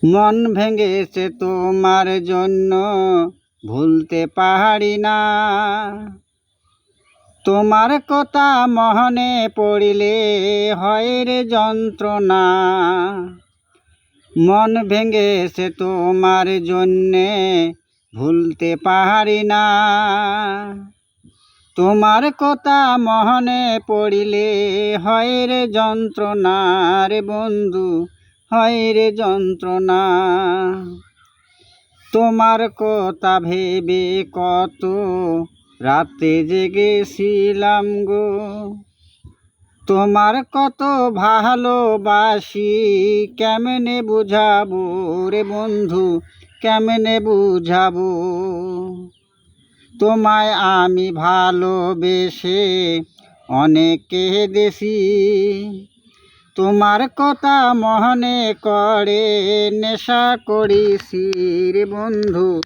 মন ভেঙেছে তোমার জন্য ভুলতে পারি না। তোমার কথা মনে পড়িলে হয় রে যন্ত্রণা। মন ভেঙেছে তোমার জন্যে ভুলতে পারি না। তোমার কথা মনে পড়িলে হয় রে যন্ত্রণা রে বন্ধু, হয় রে যন্ত্রণা। তোমার কথা ভেবে কত রাতে জেগেছিলাম গো। তোমার কত ভালোবাসি কেমনে বুঝাবো রে বন্ধু, কেমনে বুঝাবো। তোমায় আমি ভালোবেসে অনেক কেঁদেছি। তোমার কথা মনে করে নেশা করেছি রে বন্ধু,